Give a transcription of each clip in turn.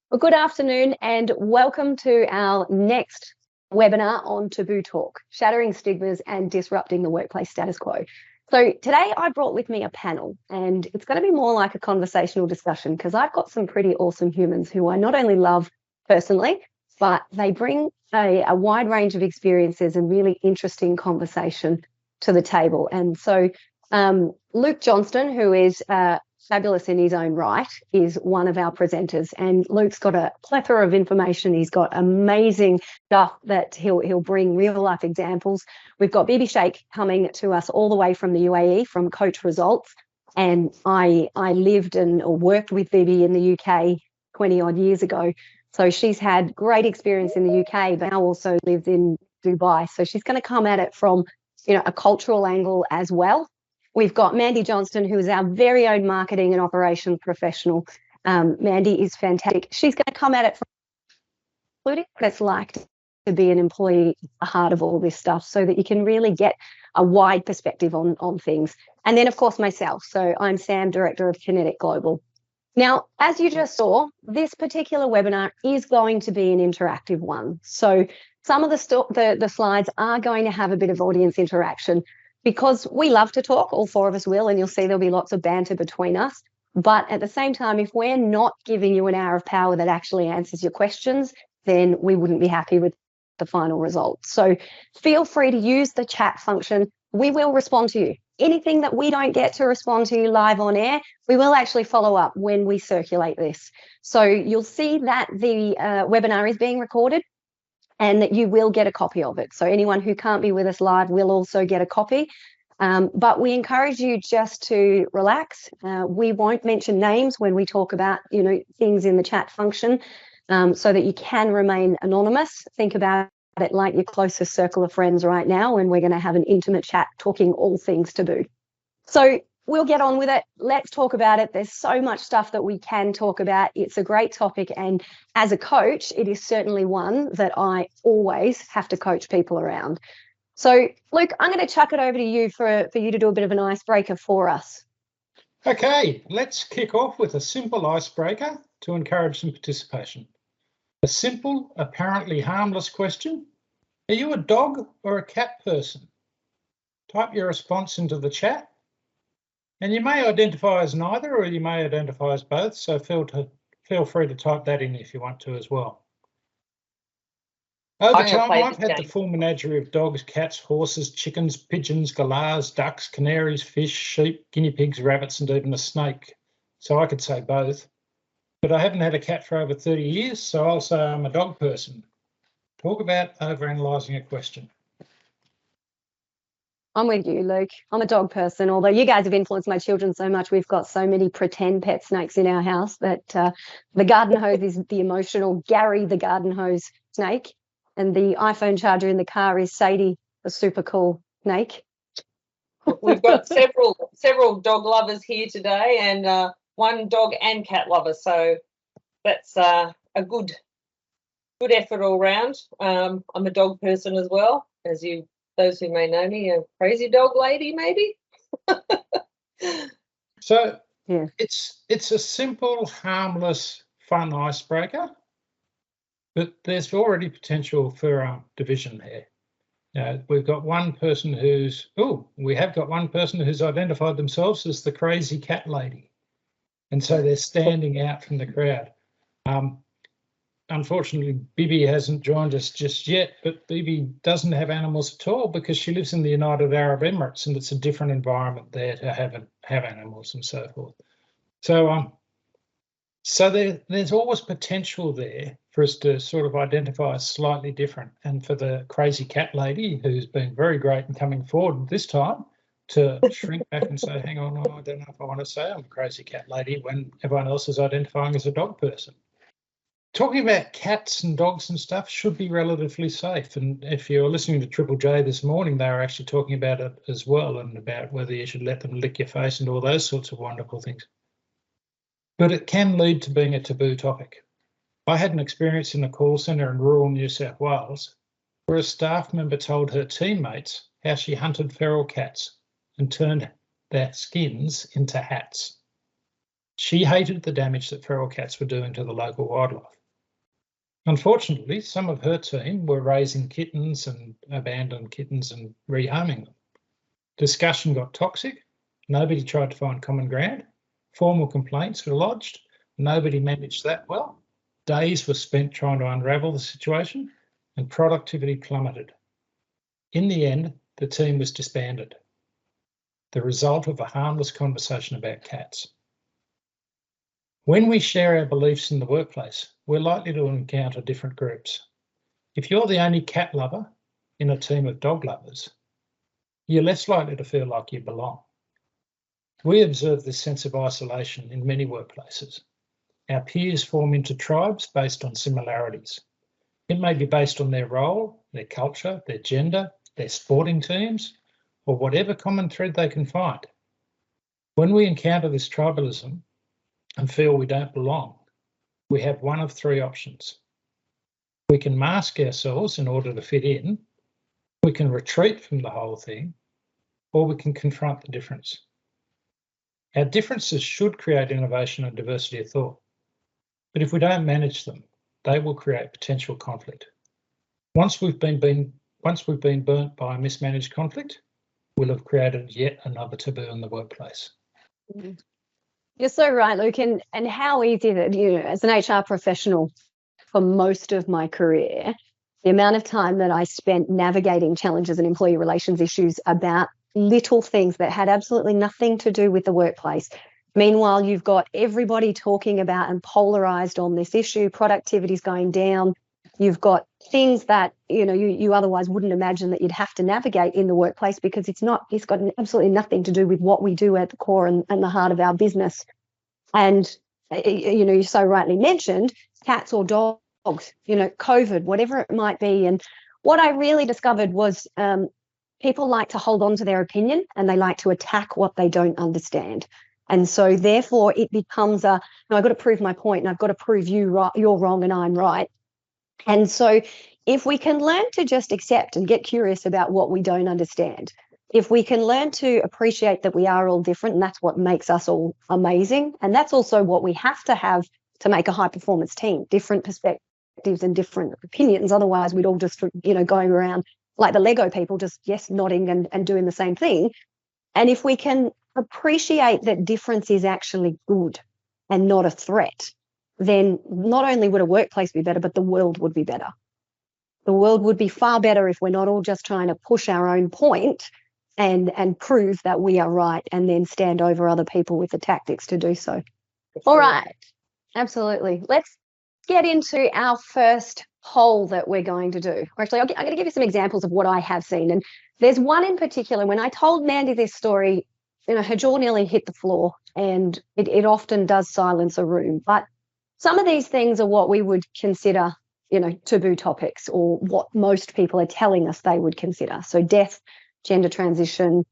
Well, good afternoon and welcome to our next webinar on Taboo Talk, Shattering Stigmas and Disrupting the Workplace Status Quo. So today I brought with me a panel, and it's going to be more like a conversational discussion because I've got some pretty awesome humans who I not only love personally, but they bring a wide range of experiences and really interesting conversation to the table. And so Luke Johnston, who is fabulous in his own right, is one of our presenters, and Luke's got a plethora of information. He's got amazing stuff that he'll bring real life examples. We've got Bibi Sheikh coming to us all the way from the UAE from Coach Results, and I lived or worked with Bibi in the UK 20 odd years ago, so she's had great experience in the UK, but now also lives in Dubai. So she's going to come at it from a cultural angle as well. We've got Mandy Johnston, who is our very own marketing and operations professional. Mandy is fantastic. She's going to come at it from including what it's like to be an employee at the heart of all this stuff so that you can really get a wide perspective on things. And then, of course, myself. So I'm Sam, Director of Kinetik Global. Now, as you just saw, this particular webinar is going to be an interactive one. So some of the slides are going to have a bit of audience interaction, because we love to talk, all four of us will, and you'll see there'll be lots of banter between us. But at the same time, if we're not giving you an hour of power that actually answers your questions, then we wouldn't be happy with the final result. So feel free to use the chat function. We will respond to you. Anything that we don't get to respond to live on air, we will actually follow up when we circulate this. So you'll see that the webinar is being recorded, and that you will get a copy of it. So anyone who can't be with us live will also get a copy. But we encourage you just to relax. We won't mention names when we talk about, things in the chat function, so that you can remain anonymous. Think about it like your closest circle of friends right now, and we're going to have an intimate chat talking all things taboo. So we'll get on with it. Let's talk about it. There's so much stuff that we can talk about. It's a great topic. And as a coach, it is certainly one that I always have to coach people around. So, Luke, I'm going to chuck it over to you for you to do a bit of an icebreaker for us. Okay, let's kick off with a simple icebreaker to encourage some participation. A simple, apparently harmless question. Are you a dog or a cat person? Type your response into the chat. And you may identify as neither, or you may identify as both, so feel free to type that in if you want to as well. Over time, I've had the full menagerie of dogs, cats, horses, chickens, pigeons, galahs, ducks, canaries, fish, sheep, guinea pigs, rabbits, and even a snake. So I could say both. But I haven't had a cat for over 30 years, so I'll say I'm a dog person. Talk about overanalyzing a question. I'm with you, Luke. I'm a dog person, although you guys have influenced my children so much. We've got so many pretend pet snakes in our house that the garden hose is the emotional Gary, the garden hose snake, and the iPhone charger in the car is Sadie, the super cool snake. We've got several dog lovers here today, and one dog and cat lover, so that's a good effort all round. I'm a dog person as well, as those who may know me, a crazy dog lady, maybe. So yeah, it's a simple, harmless, fun icebreaker, but there's already potential for division here. We have got one person who's identified themselves as the crazy cat lady, and so they're standing out from the crowd. Unfortunately, Bibi hasn't joined us just yet, but Bibi doesn't have animals at all because she lives in the United Arab Emirates, and it's a different environment there to have animals and so forth. So there's always potential there for us to sort of identify as slightly different, and for the crazy cat lady, who's been very great in coming forward this time, to shrink back and say, hang on, I don't know if I want to say I'm a crazy cat lady when everyone else is identifying as a dog person. Talking about cats and dogs and stuff should be relatively safe. And if you're listening to Triple J this morning, they were actually talking about it as well, and about whether you should let them lick your face and all those sorts of wonderful things. But it can lead to being a taboo topic. I had an experience in a call centre in rural New South Wales where a staff member told her teammates how she hunted feral cats and turned their skins into hats. She hated the damage that feral cats were doing to the local wildlife. Unfortunately, some of her team were raising kittens and abandoned kittens and reharming them. Discussion got toxic. Nobody tried to find common ground. Formal complaints were lodged. Nobody managed that well. Days were spent trying to unravel the situation, and productivity plummeted. In the end, the team was disbanded, the result of a harmless conversation about cats. When we share our beliefs in the workplace, we're likely to encounter different groups. If you're the only cat lover in a team of dog lovers, you're less likely to feel like you belong. We observe this sense of isolation in many workplaces. Our peers form into tribes based on similarities. It may be based on their role, their culture, their gender, their sporting teams, or whatever common thread they can find. When we encounter this tribalism and feel we don't belong, we have one of three options. We can mask ourselves in order to fit in, we can retreat from the whole thing, or we can confront the difference. Our differences should create innovation and diversity of thought, but if we don't manage them, they will create potential conflict. Once we've been burnt by a mismanaged conflict, we'll have created yet another taboo in the workplace. You're so right, Luke, and how easy that, as an HR professional for most of my career, the amount of time that I spent navigating challenges and employee relations issues about little things that had absolutely nothing to do with the workplace. Meanwhile, you've got everybody talking about and polarized on this issue, productivity's going down. You've got things that, you otherwise wouldn't imagine that you'd have to navigate in the workplace because it's got absolutely nothing to do with what we do at the core and the heart of our business. And, you so rightly mentioned cats or dogs, COVID, whatever it might be. And what I really discovered was people like to hold on to their opinion and they like to attack what they don't understand. And so therefore it becomes I've got to prove my point and I've got to prove you're wrong and I'm right. And so if we can learn to just accept and get curious about what we don't understand, if we can learn to appreciate that we are all different, and that's what makes us all amazing, and that's also what we have to make a high performance team, different perspectives and different opinions. Otherwise we'd all just, going around like the Lego people, just yes, nodding and doing the same thing. And if we can appreciate that difference is actually good and not a threat, then not only would a workplace be better, but the world would be better. The world would be far better if we're not all just trying to push our own point and prove that we are right and then stand over other people with the tactics to do so. All right. Absolutely. Let's get into our first poll that we're going to do. Actually, I'm going to give you some examples of what I have seen. And there's one in particular. When I told Mandy this story, her jaw nearly hit the floor, and it often does silence a room. But some of these things are what we would consider, taboo topics, or what most people are telling us they would consider. So death, gender transition,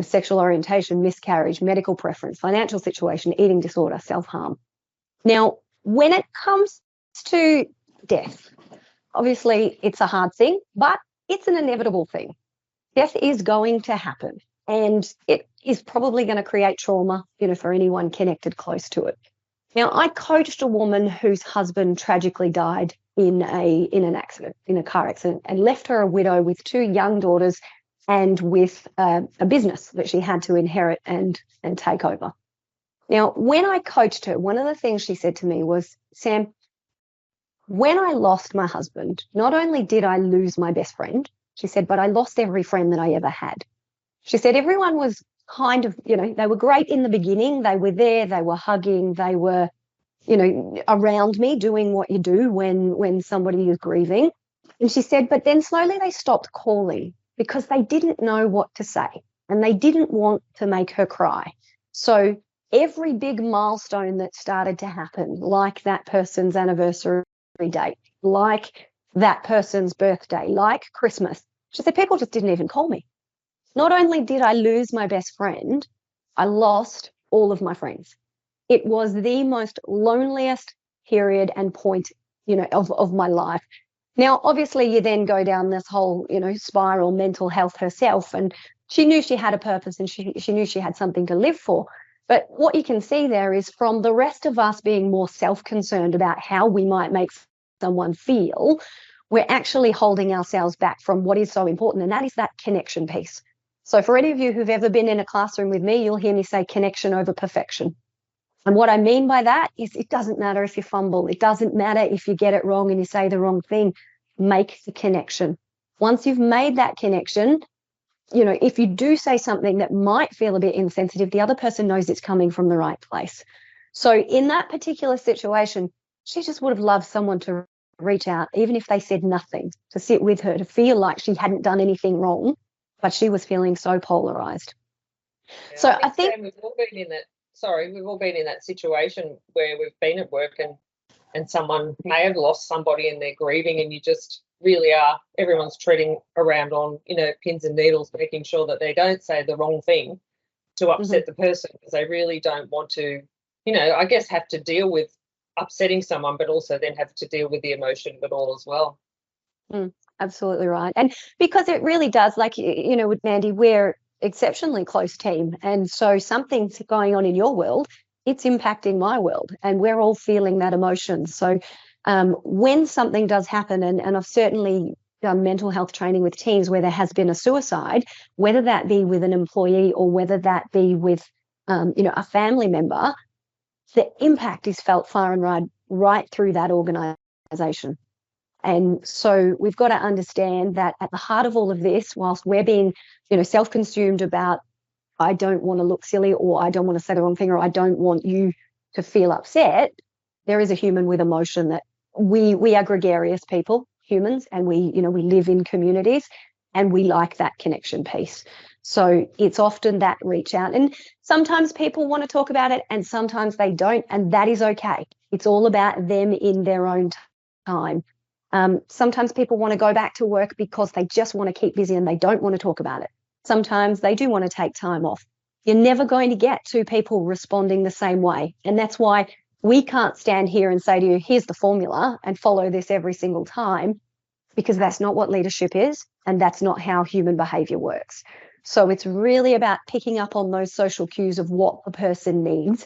sexual orientation, miscarriage, medical preference, financial situation, eating disorder, self-harm. Now, when it comes to death, obviously it's a hard thing, but it's an inevitable thing. Death is going to happen, and it is probably going to create trauma, for anyone connected close to it. Now, I coached a woman whose husband tragically died in a car accident, and left her a widow with 2 young daughters and with a business that she had to inherit and take over. Now, when I coached her, one of the things she said to me was, Sam, when I lost my husband, not only did I lose my best friend, she said, but I lost every friend that I ever had. She said everyone was kind of, they were great in the beginning. They were there, they were hugging, they were, around me doing what you do when somebody is grieving. And she said, but then slowly they stopped calling because they didn't know what to say and they didn't want to make her cry. So every big milestone that started to happen, like that person's anniversary date, like that person's birthday, like Christmas, she said people just didn't even call me. Not only did I lose my best friend, I lost all of my friends. It was the most loneliest period and point, of my life. Now, obviously, you then go down this whole, spiral, mental health herself, and she knew she had a purpose and she knew she had something to live for. But what you can see there is from the rest of us being more self-concerned about how we might make someone feel, we're actually holding ourselves back from what is so important, and that is that connection piece. So for any of you who've ever been in a classroom with me, you'll hear me say connection over perfection. And what I mean by that is it doesn't matter if you fumble. It doesn't matter if you get it wrong and you say the wrong thing. Make the connection. Once you've made that connection, you know, if you do say something that might feel a bit insensitive, the other person knows it's coming from the right place. So in that particular situation, she just would have loved someone to reach out, even if they said nothing, to sit with her, to feel like she hadn't done anything wrong, but she was feeling so polarized. Yeah, So I think Sam, we've all been in that. Sorry, we've all been in that situation where we've been at work and someone may have lost somebody and they're grieving, and you just really are. Everyone's treading around on, you know, pins and needles, making sure that they don't say the wrong thing to upset the person, because they really don't want to, you know, I guess have to deal with upsetting someone, but also then have to deal with the emotion of it all as well. Absolutely right. And because it really does, like, you know, with Mandy, we're exceptionally close team. And so something's going on in your world, it's impacting my world, and we're all feeling that emotion. So when something does happen, and I've certainly done mental health training with teams where there has been a suicide, whether that be with an employee or whether that be with, you know, a family member, the impact is felt far and wide right through that organisation. And so we've got to understand that at the heart of all of this, whilst we're being, you know, self-consumed about, I don't want to look silly, or I don't want to say the wrong thing, or I don't want you to feel upset, there is a human with emotion. That we are gregarious people, humans, and we, you know, we live in communities, and we like that connection piece. So it's often that reach out, and sometimes people want to talk about it and sometimes they don't, and that is okay. It's all about them in their own time. Sometimes people want to go back to work because they just want to keep busy and they don't want to talk about it. Sometimes they do want to take time off. You're never going to get two people responding the same way. And that's why we can't stand here and say to you, here's the formula and follow this every single time, because that's not what leadership is, and that's not how human behavior works. So it's really about picking up on those social cues of what the person needs,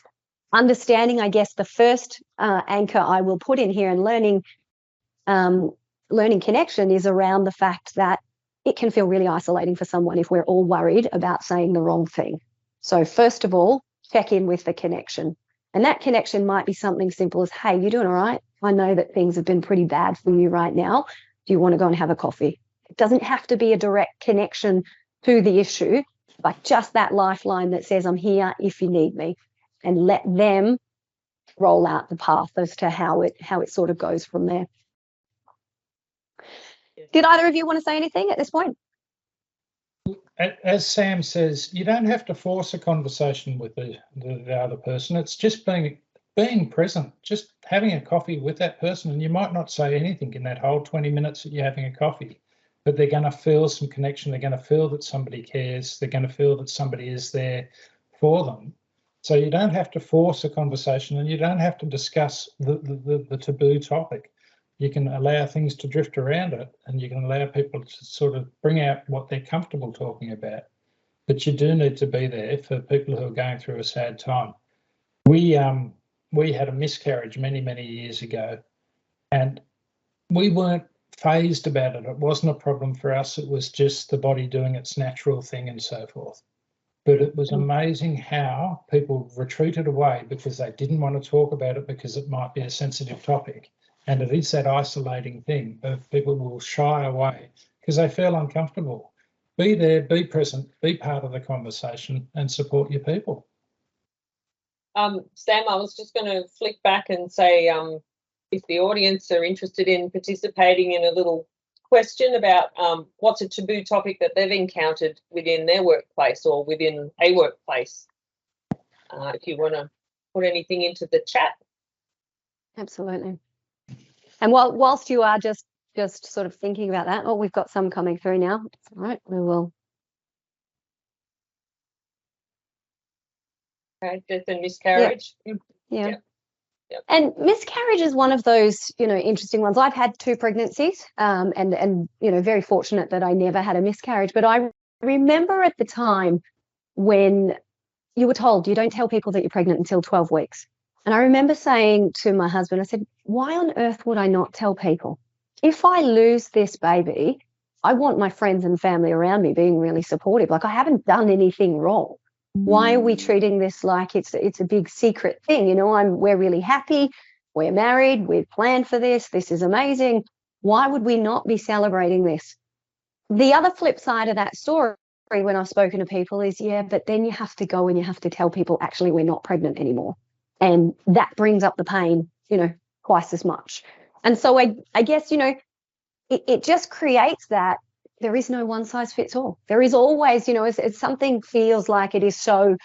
understanding, I guess, the first anchor I will put in here, and learning connection is around the fact that it can feel really isolating for someone if we're all worried about saying the wrong thing. So first of all, check in with the connection. And that connection might be something simple as, hey, you doing all right? I know that things have been pretty bad for you right now. Do you want to go and have a coffee? It doesn't have to be a direct connection to the issue, but just that lifeline that says, I'm here if you need me, and let them roll out the path as to how it sort of goes from there. Did either of you want to say anything at this point? As Sam says, you don't have to force a conversation with the other person. It's just being present, just having a coffee with that person. And you might not say anything in that whole 20 minutes that you're having a coffee, but they're going to feel some connection. They're going to feel that somebody cares. They're going to feel that somebody is there for them. So you don't have to force a conversation, and you don't have to discuss the taboo topic. You can allow things to drift around it, and you can allow people to sort of bring out what they're comfortable talking about. But you do need to be there for people who are going through a sad time. We had a miscarriage many years ago, and we weren't phased about it. It wasn't a problem for us. It was just the body doing its natural thing and so forth. But it was amazing how people retreated away because they didn't want to talk about it because it might be a sensitive topic. And it is that isolating thing of people will shy away because they feel uncomfortable. Be there, be present, be part of the conversation, and support your people. Sam, I was just going to flick back and say, if the audience are interested in participating in a little question about what's a taboo topic that they've encountered within their workplace or within a workplace, if you want to put anything into the chat. Absolutely. And whilst you are just sort of thinking about that, we've got some coming through now. All right, we will. Okay, death and miscarriage. Yeah. Yep. And miscarriage is one of those, interesting ones. I've had 2 pregnancies, and very fortunate that I never had a miscarriage. But I remember at the time when, you were told you don't tell people that you're pregnant until 12 weeks. And I remember saying to my husband, I said, why on earth would I not tell people? If I lose this baby, I want my friends and family around me being really supportive. Like, I haven't done anything wrong. Why are we treating this like it's a big secret thing? You know, we're really happy. We're married. We've planned for this. This is amazing. Why would we not be celebrating this? The other flip side of that story, when I've spoken to people, is, yeah, but then you have to go and you have to tell people, actually, we're not pregnant anymore. And that brings up the pain, you know, twice as much. And so I guess, you know, it just creates that there is no one size fits all. There is always, you know, as something feels like it's so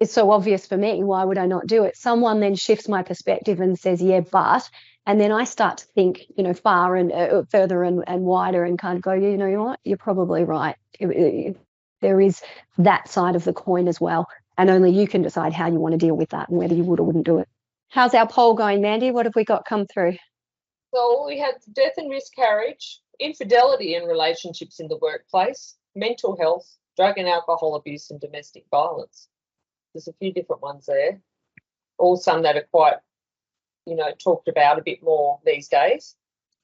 obvious for me, why would I not do it? Someone then shifts my perspective and says, yeah, but, and then I start to think, you know, far and further and wider, and kind of go, you know what, you're probably right. There is that side of the coin as well. And only you can decide how you want to deal with that and whether you would or wouldn't do it. How's our poll going, Mandy? What have we got come through? So we had death and miscarriage, infidelity in relationships in the workplace, mental health, drug and alcohol abuse, and domestic violence. There's a few different ones there. All some that are quite, you know, talked about a bit more these days.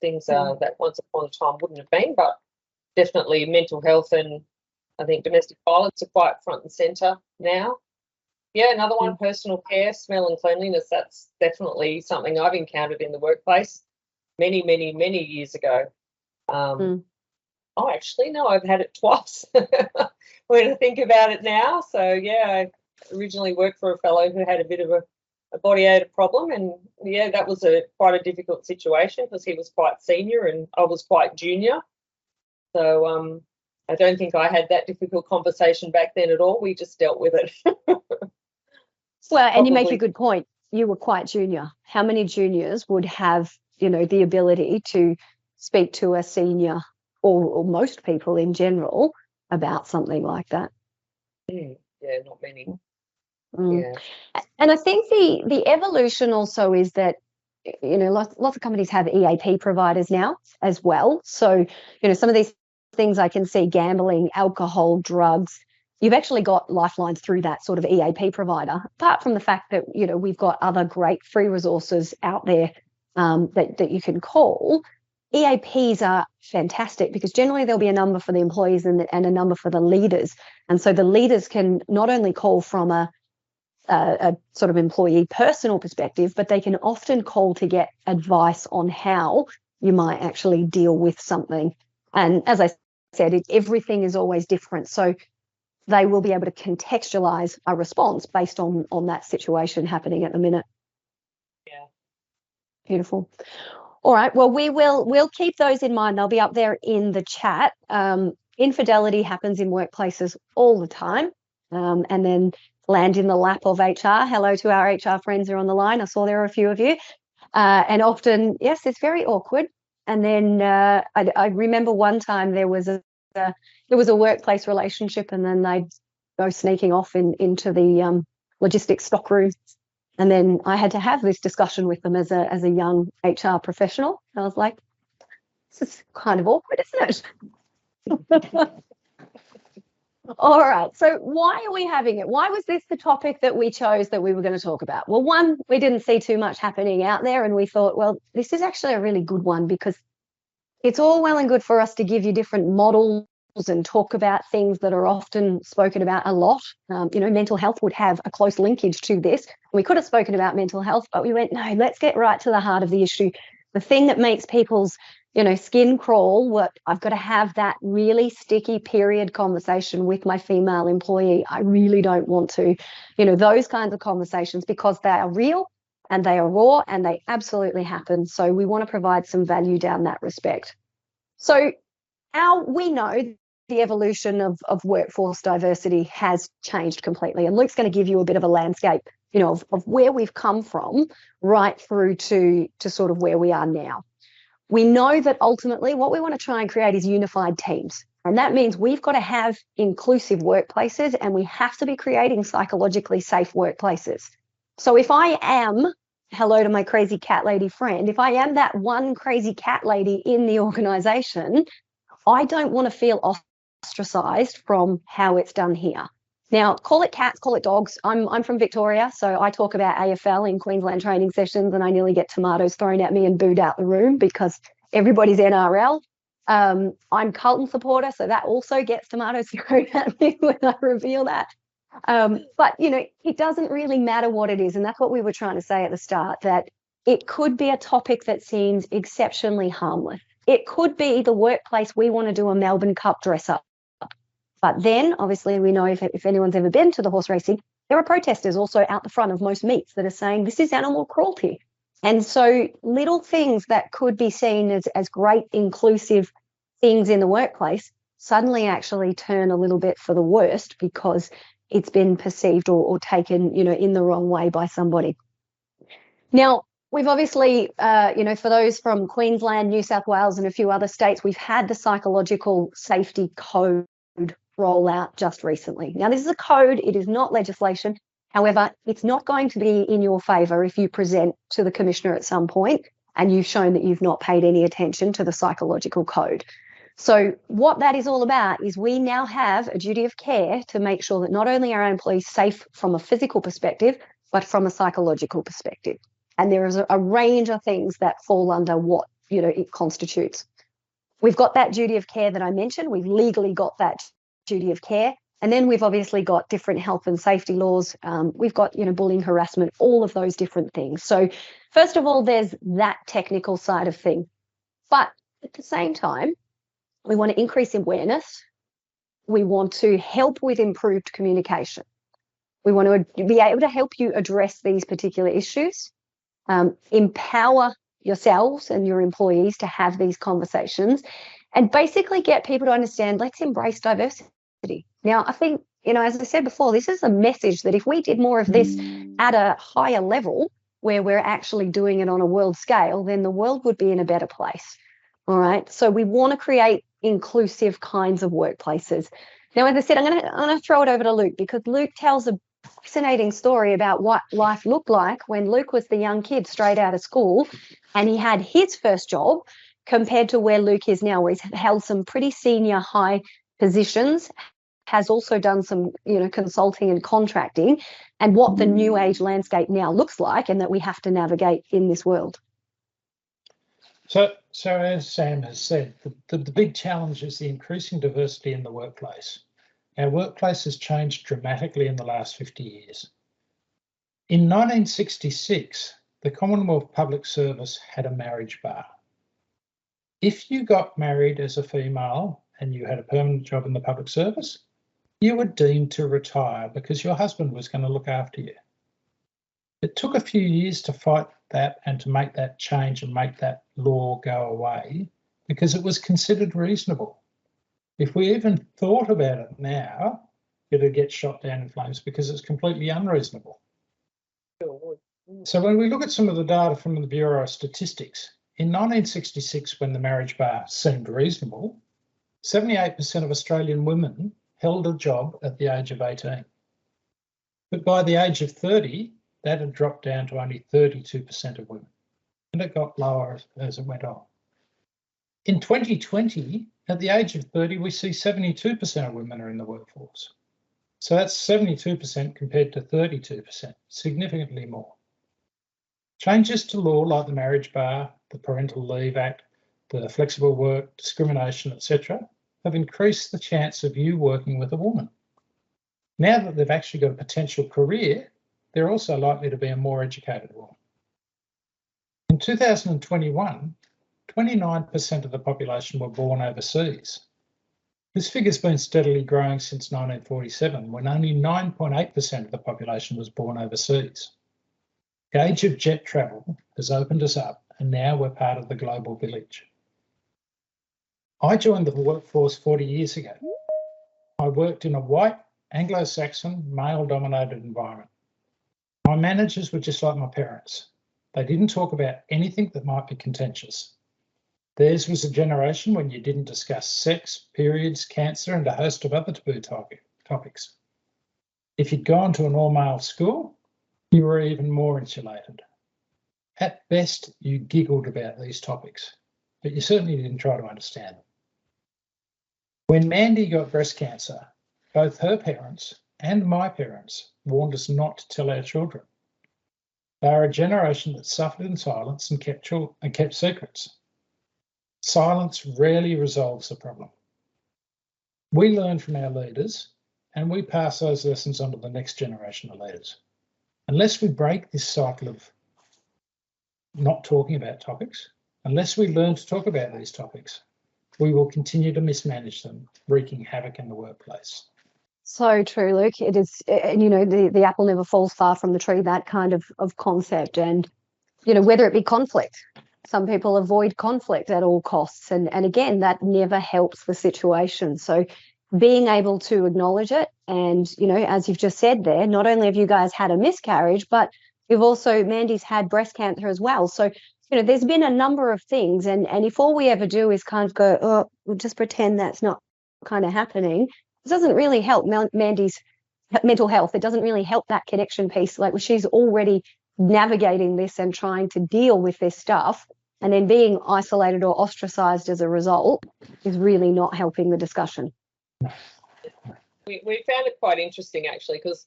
Things that once upon a time wouldn't have been, but definitely mental health and I think domestic violence are quite front and centre now. Yeah, another one, personal care, smell and cleanliness. That's definitely something I've encountered in the workplace many, many, many years ago. Oh, actually, no, I've had it twice when I think about it now. So, yeah, I originally worked for a fellow who had a bit of a body odor problem. And, yeah, that was quite a difficult situation because he was quite senior and I was quite junior. So I don't think I had that difficult conversation back then at all. We just dealt with it. Well, and you make a good point. You were quite junior. How many juniors would have, you know, the ability to speak to a senior or most people in general about something like that? Yeah, not many. Yeah. And I think the evolution also is that, you know, lots of companies have EAP providers now as well. So, you know, some of these things I can see, gambling, alcohol, drugs, you've actually got lifelines through that sort of EAP provider, apart from the fact that, you know, we've got other great free resources out there that you can call. EAPs are fantastic because generally there'll be a number for the employees and a number for the leaders. And so the leaders can not only call from a sort of employee personal perspective, but they can often call to get advice on how you might actually deal with something. And as I said, everything is always different. So they will be able to contextualize a response based on that situation happening at the minute. Yeah. Beautiful. All right. Well, we'll keep those in mind. They'll be up there in the chat. Infidelity happens in workplaces all the time. And then land in the lap of HR. Hello to our HR friends who are on the line. I saw there are a few of you. And often, yes, it's very awkward. And then I remember one time there was a workplace relationship, and then they'd go sneaking off into the logistics stock room. And then I had to have this discussion with them as a young HR professional. I was like, this is kind of awkward, isn't it? All right. So why are we having it? Why was this the topic that we chose that we were going to talk about? Well, one, we didn't see too much happening out there, and we thought, well, this is actually a really good one because it's all well and good for us to give you different models and talk about things that are often spoken about a lot. You know, mental health would have a close linkage to this. We could have spoken about mental health, but we went, no, let's get right to the heart of the issue. The thing that makes people's, you know, skin crawl, I've got to have that really sticky period conversation with my female employee. I really don't want to, you know, those kinds of conversations, because they are real and they are raw and they absolutely happen. So we want to provide some value down that respect. So we know the evolution of workforce diversity has changed completely. And Luke's going to give you a bit of a landscape, you know, of where we've come from right through to sort of where we are now. We know that ultimately what we want to try and create is unified teams. And that means we've got to have inclusive workplaces, and we have to be creating psychologically safe workplaces. So if I am, hello to my crazy cat lady friend, if I am that one crazy cat lady in the organisation, I don't want to feel ostracized from how it's done here. Now, call it cats, call it dogs. I'm from Victoria, so I talk about AFL in Queensland training sessions, and I nearly get tomatoes thrown at me and booed out the room because everybody's NRL. I'm Carlton supporter, so that also gets tomatoes thrown at me when I reveal that. But, you know, it doesn't really matter what it is, and that's what we were trying to say at the start, that it could be a topic that seems exceptionally harmless. It could be the workplace we want to do a Melbourne Cup dress up. But then, obviously, we know if anyone's ever been to the horse racing, there are protesters also out the front of most meets that are saying this is animal cruelty. And so little things that could be seen as great inclusive things in the workplace suddenly actually turn a little bit for the worst because it's been perceived or taken, you know, in the wrong way by somebody. Now, we've obviously, you know, for those from Queensland, New South Wales and a few other states, we've had the psychological safety code roll out just recently. Now, this is a code. It is not legislation. However, it's not going to be in your favour if you present to the Commissioner at some point and you've shown that you've not paid any attention to the psychological code. So what that is all about is we now have a duty of care to make sure that not only are our employees safe from a physical perspective, but from a psychological perspective. And there is a range of things that fall under what, you know, it constitutes. We've got that duty of care that I mentioned. We've legally got that duty of care. And then we've obviously got different health and safety laws. We've got, you know, bullying, harassment, all of those different things. So first of all, there's that technical side of things. But at the same time, we want to increase awareness. We want to help with improved communication. We want to be able to help you address these particular issues, empower yourselves and your employees to have these conversations, and basically get people to understand, let's embrace diversity. Now, I think, you know, as I said before, this is a message that if we did more of this at a higher level, where we're actually doing it on a world scale, then the world would be in a better place. All right. So we want to create inclusive kinds of workplaces. Now, as I said, I'm going to throw it over to Luke because Luke tells a fascinating story about what life looked like when Luke was the young kid straight out of school and he had his first job compared to where Luke is now, where he's held some pretty senior high positions, has also done some, you know, consulting and contracting, and what the new age landscape now looks like and that we have to navigate in this world. So as Sam has said, the big challenge is the increasing diversity in the workplace. Our workplace has changed dramatically in the last 50 years. In 1966, the Commonwealth Public Service had a marriage bar. If you got married as a female and you had a permanent job in the public service, you were deemed to retire because your husband was going to look after you. It took a few years to fight that and to make that change and make that law go away because it was considered reasonable. If we even thought about it now, it'd get shot down in flames because it's completely unreasonable. So when we look at some of the data from the Bureau of Statistics, in 1966, when the marriage bar seemed reasonable, 78% of Australian women held a job at the age of 18. But by the age of 30, that had dropped down to only 32% of women. And it got lower as it went on. In 2020, at the age of 30, we see 72% of women are in the workforce. So that's 72% compared to 32%, significantly more. Changes to law like the marriage bar, the Parental Leave Act, the flexible work, discrimination, etc., have increased the chance of you working with a woman. Now that they've actually got a potential career, they're also likely to be a more educated woman. In 2021, 29% of the population were born overseas. This figure's been steadily growing since 1947, when only 9.8% of the population was born overseas. The age of jet travel has opened us up, and now we're part of the global village. I joined the workforce 40 years ago. I worked in a white, Anglo-Saxon, male-dominated environment. My managers were just like my parents. They didn't talk about anything that might be contentious. Theirs was a generation when you didn't discuss sex, periods, cancer, and a host of other taboo topics. If you'd gone to an all-male school, you were even more insulated. At best, you giggled about these topics, but you certainly didn't try to understand them. When Mandy got breast cancer, both her parents and my parents warned us not to tell our children. They are a generation that suffered in silence and kept secrets. Silence rarely resolves the problem. We learn from our leaders and we pass those lessons on to the next generation of leaders. Unless we break this cycle of not talking about topics, unless we learn to talk about these topics, we will continue to mismanage them, wreaking havoc in the workplace. So true, Luke. It is, and you know, the apple never falls far from the tree, that kind of concept. And, you know, whether it be conflict, some people avoid conflict at all costs. And again, that never helps the situation. So being able to acknowledge it, and, you know, as you've just said there, not only have you guys had a miscarriage, but you've also, Mandy's had breast cancer as well. So, you know, there's been a number of things. And if all we ever do is kind of go, oh, we'll just pretend that's not kind of happening, it doesn't really help Mandy's mental health. It doesn't really help that connection piece. Like, she's already navigating this and trying to deal with this stuff, and then being isolated or ostracized as a result is really not helping the discussion. We found it quite interesting, actually, because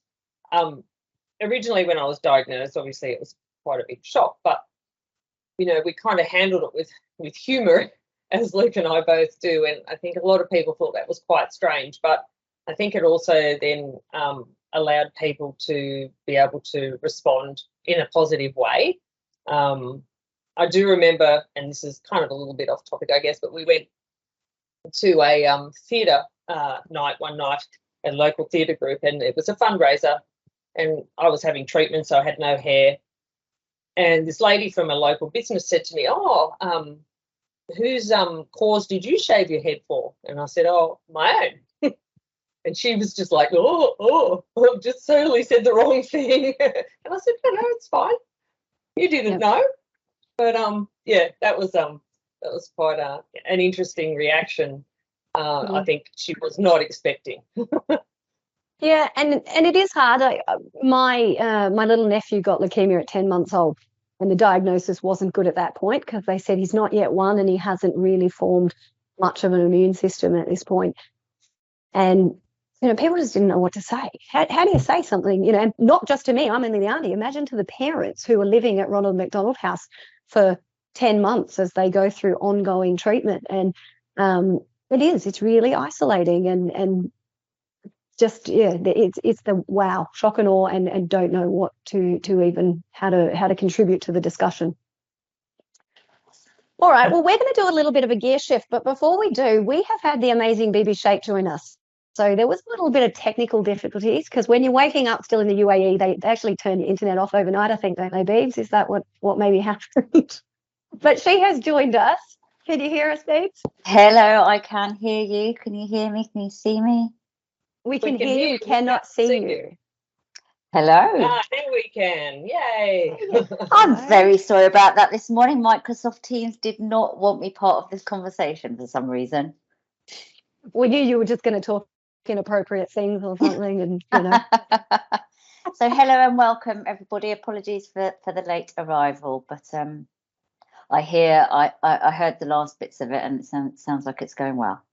originally when I was diagnosed, obviously it was quite a big shock, but, you know, we kind of handled it with humour, as Luke and I both do, and I think a lot of people thought that was quite strange, but I think it also then allowed people to be able to respond in a positive way. I do remember, and this is kind of a little bit off topic, I guess, but we went to a theatre night one night, a local theatre group, and it was a fundraiser, and I was having treatment, so I had no hair. And this lady from a local business said to me, "Oh, whose cause did you shave your head for?" And I said, "Oh, my own." And she was just like, oh, I've just totally said the wrong thing. And I said, no, it's fine. You didn't know. But yeah, that was quite an interesting reaction. I think she was not expecting. Yeah, and it is hard. My little nephew got leukemia at 10 months old, and the diagnosis wasn't good at that point because they said he's not yet one and he hasn't really formed much of an immune system at this point. And, you know, people just didn't know what to say. How do you say something, you know, and not just to me, I'm only the auntie. Imagine to the parents who are living at Ronald McDonald House for 10 months as they go through ongoing treatment. And it's really isolating and just, yeah, it's the wow, shock and awe, and don't know what to even how to contribute to the discussion. All right, well, we're going to do a little bit of a gear shift, but before we do, we have had the amazing BB Shape join us. So there was a little bit of technical difficulties because when you're waking up still in the UAE, they actually turn your internet off overnight, I think, don't they, Beebs? Is that what maybe happened? But she has joined us. Can you hear us, Beebs? Hello, I can hear you. Can you hear me? Can you see me? We can hear you, cannot see you. Hello. Ah, there we can. Yay. I'm very sorry about that this morning. Microsoft Teams did not want me part of this conversation for some reason. We knew you were just going to talk inappropriate things or something, and you know. So hello and welcome, everybody. Apologies for the late arrival, but I heard the last bits of it, and it sounds like it's going well.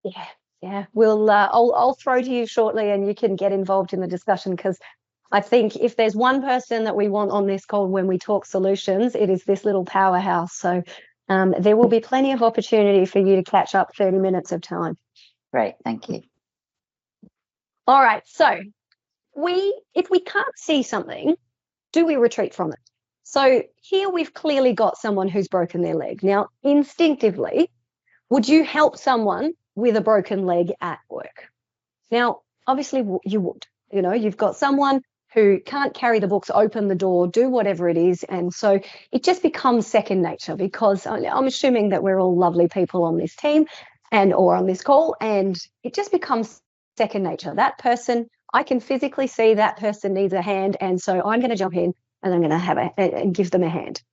Yeah. We'll I'll throw to you shortly, and you can get involved in the discussion, because I think if there's one person that we want on this call when we talk solutions, it is this little powerhouse. So there will be plenty of opportunity for you to catch up 30 minutes of time. Great, thank you. All right, so if we can't see something, do we retreat from it? So here we've clearly got someone who's broken their leg. Now, instinctively, would you help someone with a broken leg at work? Now, obviously you would. You know, you've got someone who can't carry the books, open the door, do whatever it is. And so it just becomes second nature, because I'm assuming that we're all lovely people on this team or on this call, and it just becomes second nature. That person, I can physically see that person needs a hand, and so I'm going to jump in and I'm going to and give them a hand.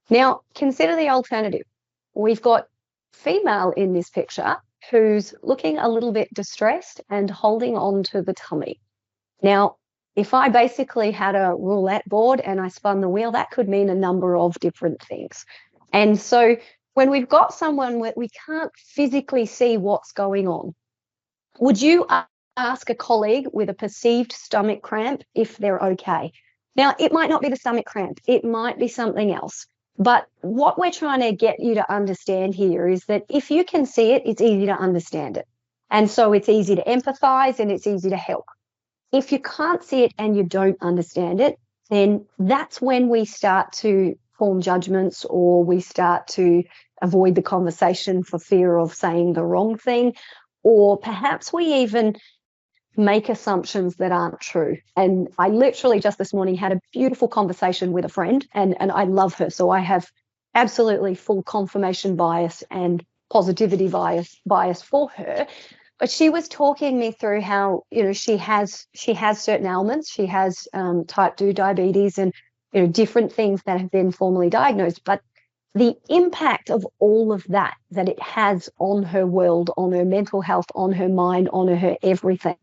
Now, consider the alternative. We've got female in this picture who's looking a little bit distressed and holding on to the tummy. Now, if I basically had a roulette board and I spun the wheel, that could mean a number of different things. And so when we've got someone where we can't physically see what's going on, would you ask a colleague with a perceived stomach cramp if they're okay. Now, it might not be the stomach cramp, it might be something else. But what we're trying to get you to understand here is that if you can see it, it's easy to understand it. And so it's easy to empathize and it's easy to help. If you can't see it and you don't understand it, then that's when we start to form judgments, or we start to avoid the conversation for fear of saying the wrong thing, or perhaps we even make assumptions that aren't true. And I literally just this morning had a beautiful conversation with a friend, and I love her. So I have absolutely full confirmation bias and positivity bias for her. But she was talking me through how, she has certain ailments. She has type 2 diabetes and, different things that have been formally diagnosed. But the impact of all of that it has on her world, on her mental health, on her mind, on her everything.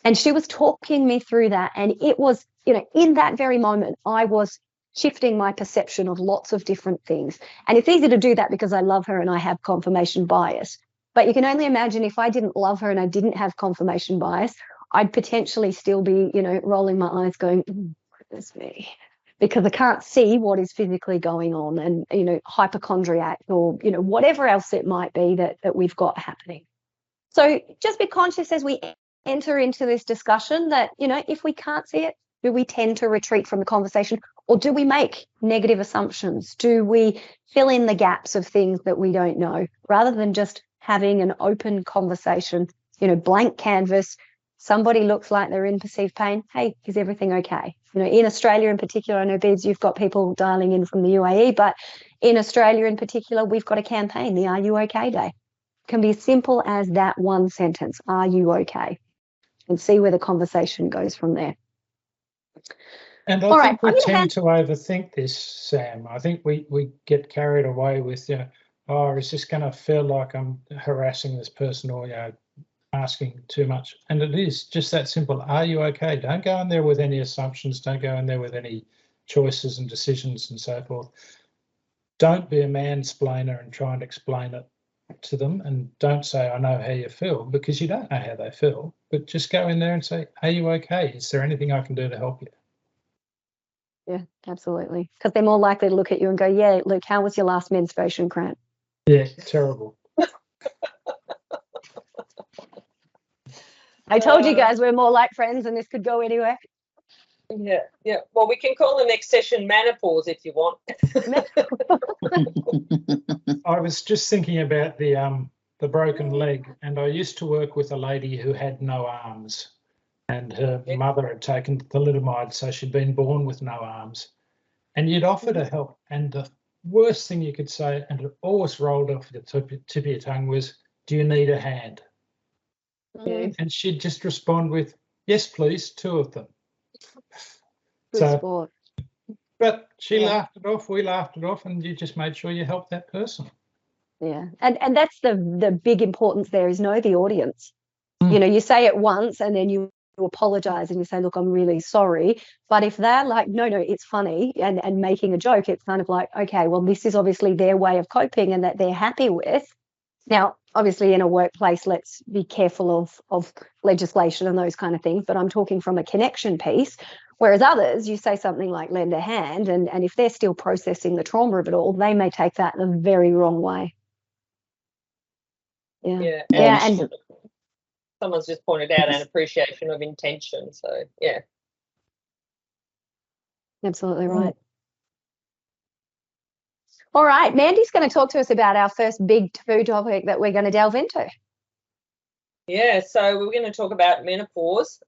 And she was talking me through that. And it was, in that very moment, I was shifting my perception of lots of different things. And it's easy to do that because I love her and I have confirmation bias. But you can only imagine if I didn't love her and I didn't have confirmation bias, I'd potentially still be, rolling my eyes going, goodness me, because I can't see what is physically going on, and, hypochondriac, or, whatever else it might be that we've got happening. So just be conscious as we enter into this discussion that, if we can't see it, do we tend to retreat from the conversation, or do we make negative assumptions? Do we fill in the gaps of things that we don't know, rather than just having an open conversation, blank canvas? Somebody looks like they're in perceived pain. Hey, is everything okay? In Australia in particular, I know, Beads, you've got people dialing in from the UAE, but in Australia in particular, we've got a campaign, the Are You OK Day. It can be as simple as that one sentence, are you okay? And see where the conversation goes from there. And I think we tend to overthink this, Sam. I think we get carried away with, is this going to feel like I'm harassing this person, or, asking too much? And it is just that simple. Are you okay? Don't go in there with any assumptions. Don't go in there with any choices and decisions and so forth. Don't be a mansplainer and try and explain it to them, and don't say, I know how you feel, because you don't know how they feel. But just go in there and say, are you okay? Is there anything I can do to help you? Yeah, absolutely. Because they're more likely to look at you and go, yeah, Luke, how was your last menstruation cramp? Yeah, terrible. I told you guys we're more like friends and this could go anywhere. Yeah. Well, we can call the next session menopause if you want. I was just thinking about the broken leg, and I used to work with a lady who had no arms, and her mother had taken thalidomide, so she'd been born with no arms. And you'd offer to help, and the worst thing you could say, and it always rolled off the tip of your tongue, was, do you need a hand? Mm. And she'd just respond with, yes, please, 2 of them. Good sport. But she laughed it off, we laughed it off, and you just made sure you helped that person. Yeah. And that's the big importance there, is know the audience. You say it once and then you apologize and you say, look, I'm really sorry. But if they're like, no, it's funny, and making a joke, it's kind of like, okay, well, this is obviously their way of coping and that they're happy with. Now, obviously, in a workplace, let's be careful of legislation and those kind of things, but I'm talking from a connection piece. Whereas others, you say something like lend a hand, and if they're still processing the trauma of it all, they may take that in a very wrong way. Yeah. And someone's just pointed out an appreciation of intention. So, yeah. Absolutely right. All right, Mandy's going to talk to us about our first big taboo topic that we're going to delve into. Yeah, so we're going to talk about menopause,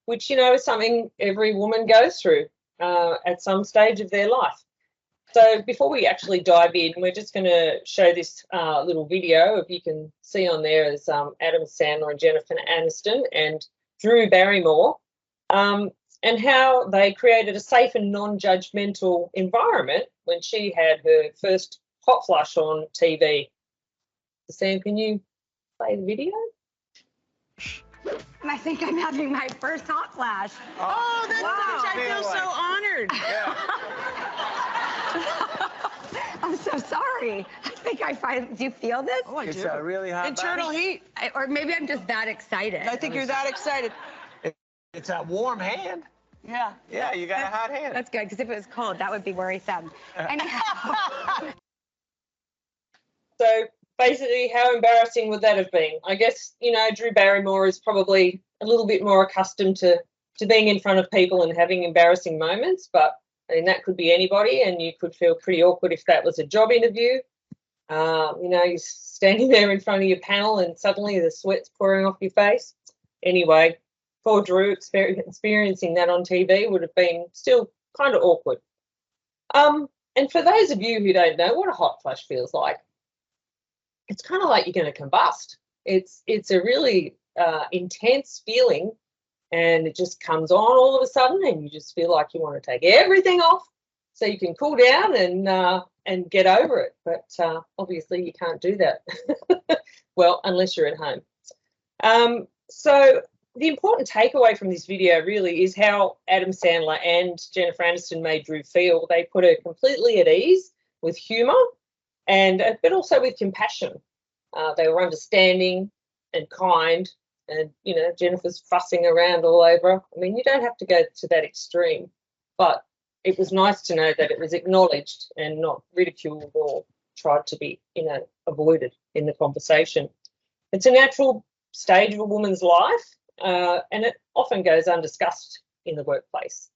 which, is something every woman goes through at some stage of their life. So before we actually dive in, we're just going to show this little video. If you can see on there is Adam Sandler and Jennifer Aniston and Drew Barrymore, and how they created a safe and non-judgmental environment when she had her first hot flush on TV. Sam, can you play the video? I think I'm having my first hot flash. Oh, that's wow. I feel so honored. I I'm so sorry. I think I finally. Do you feel this? Oh, I It's do. a really hot Internal heat. Or maybe I'm just that excited. I think you're that excited. It's a warm hand. Yeah. Yeah, you got a hot hand. That's good, because if it was cold, that would be worrisome. Anyhow. So basically, how embarrassing would that have been? I guess, Drew Barrymore is probably a little bit more accustomed to being in front of people and having embarrassing moments, but I mean, that could be anybody, and you could feel pretty awkward if that was a job interview. You're standing there in front of your panel and suddenly the sweat's pouring off your face. Anyway, poor Drew experiencing that on TV would have been still kind of awkward. And for those of you who don't know what a hot flash feels like, it's kind of like you're going to combust. It's a really intense feeling, and it just comes on all of a sudden, and you just feel like you want to take everything off so you can cool down and get over it. But obviously you can't do that. Well, unless you're at home. So the important takeaway from this video really is how Adam Sandler and Jennifer Aniston made Drew feel. They put her completely at ease with humour, but also with compassion. They were understanding and kind, and Jennifer's fussing around all over her. I mean, you don't have to go to that extreme, but it was nice to know that it was acknowledged and not ridiculed or tried to be, avoided in the conversation. It's a natural stage of a woman's life, and it often goes undiscussed in the workplace.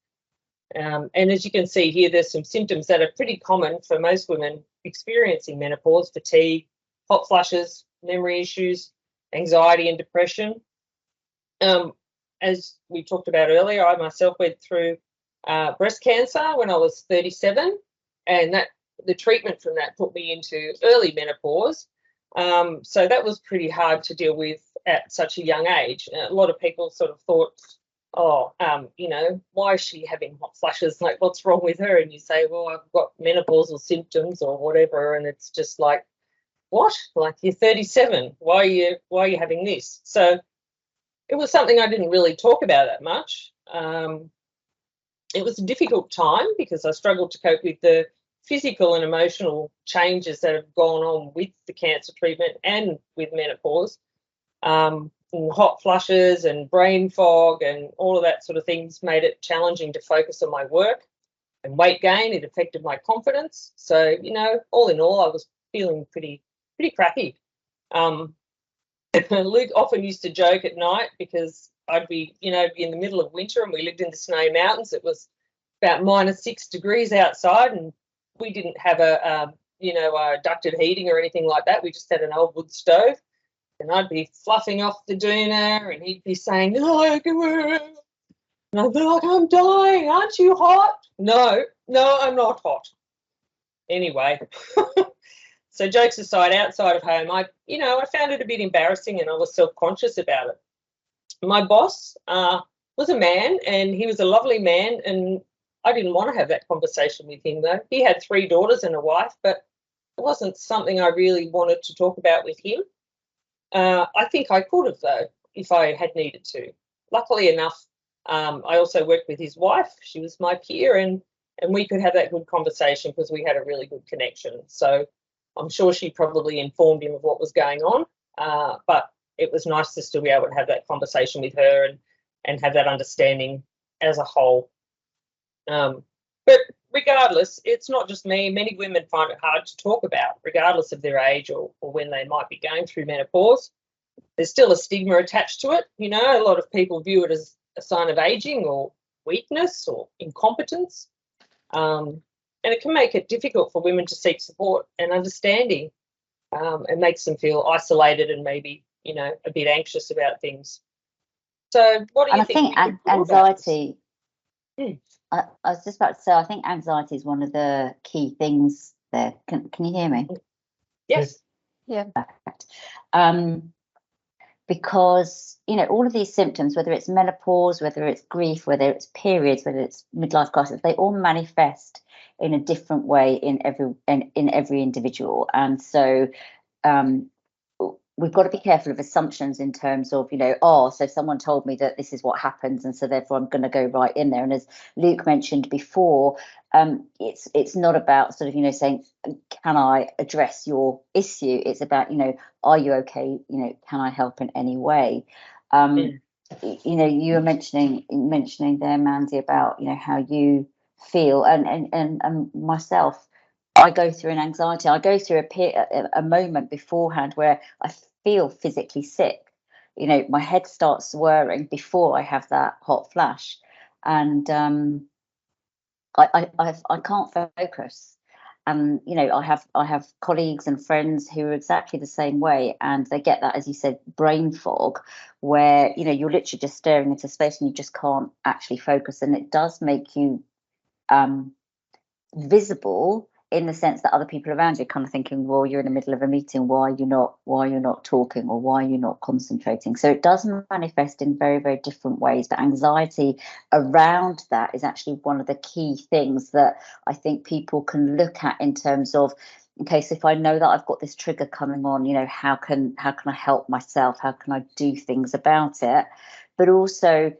And as you can see here, there's some symptoms that are pretty common for most women experiencing menopause: fatigue, hot flushes, memory issues, anxiety and depression. As we talked about earlier, I myself went through breast cancer when I was 37, and the treatment from that put me into early menopause. So that was pretty hard to deal with at such a young age. A lot of people sort of thought, why is she having hot flushes? Like, what's wrong with her? And you say, well, I've got menopausal symptoms or whatever, and it's just like, what? Like, you're 37. Why are you having this? So it was something I didn't really talk about that much. It was a difficult time because I struggled to cope with the physical and emotional changes that have gone on with the cancer treatment and with menopause. And hot flushes and brain fog and all of that sort of things made it challenging to focus on my work, and weight gain. It affected my confidence. So, all in all, I was feeling pretty crappy. Luke often used to joke at night because I'd be in the middle of winter and we lived in the Snowy Mountains. It was about -6 degrees outside, and we didn't have a ducted heating or anything like that. We just had an old wood stove, and I'd be fluffing off the doona, and he'd be saying, "Oh, I can wear it." And I'd be like, "I'm dying. Aren't you hot?" No, I'm not hot. Anyway, so jokes aside, outside of home, I found it a bit embarrassing, and I was self-conscious about it. My boss was a man, and he was a lovely man, and I didn't want to have that conversation with him, though. He had 3 daughters and a wife, but it wasn't something I really wanted to talk about with him. I think I could have, though, if I had needed to. Luckily enough, I also worked with his wife. She was my peer, and we could have that good conversation because we had a really good connection. So I'm sure she probably informed him of what was going on, but it was nice to still be able to have that conversation with her and have that understanding as a whole. But regardless, it's not just me. Many women find it hard to talk about, regardless of their age or when they might be going through menopause. There's still a stigma attached to it. A lot of people view it as a sign of aging or weakness or incompetence. And it can make it difficult for women to seek support and understanding. It makes them feel isolated and maybe, a bit anxious about things. So what do you think? I think anxiety, I was just about to say, I think anxiety is one of the key things there. Can you hear me? Yes. Yeah. Perfect. Because, all of these symptoms, whether it's menopause, whether it's grief, whether it's periods, whether it's midlife crisis, they all manifest in a different way in every individual. And so we've got to be careful of assumptions in terms of, you know, oh, so someone told me that this is what happens, and so therefore I'm going to go right in there. And as Luke mentioned before, it's not about sort of, you know, saying, can I address your issue? It's about, you know, are you okay? You know, can I help in any way? You know, you were mentioning there, Mandy, about, you know, how you feel, and myself. I go through an anxiety. I go through a moment beforehand where I feel physically sick. You know, my head starts swirling before I have that hot flash, and I can't focus. And you know, I have colleagues and friends who are exactly the same way, and they get that, as you said, brain fog, where you know you're literally just staring into space and you just can't actually focus, and it does make you visible in the sense that other people around you are kind of thinking, well, you're in the middle of a meeting, why are you not talking, or why are you not concentrating? So it does manifest in very, very different ways, but anxiety around that is actually one of the key things that I think people can look at in terms of, okay, so if I know that I've got this trigger coming on, you know, how can I help myself, how can I do things about it? But also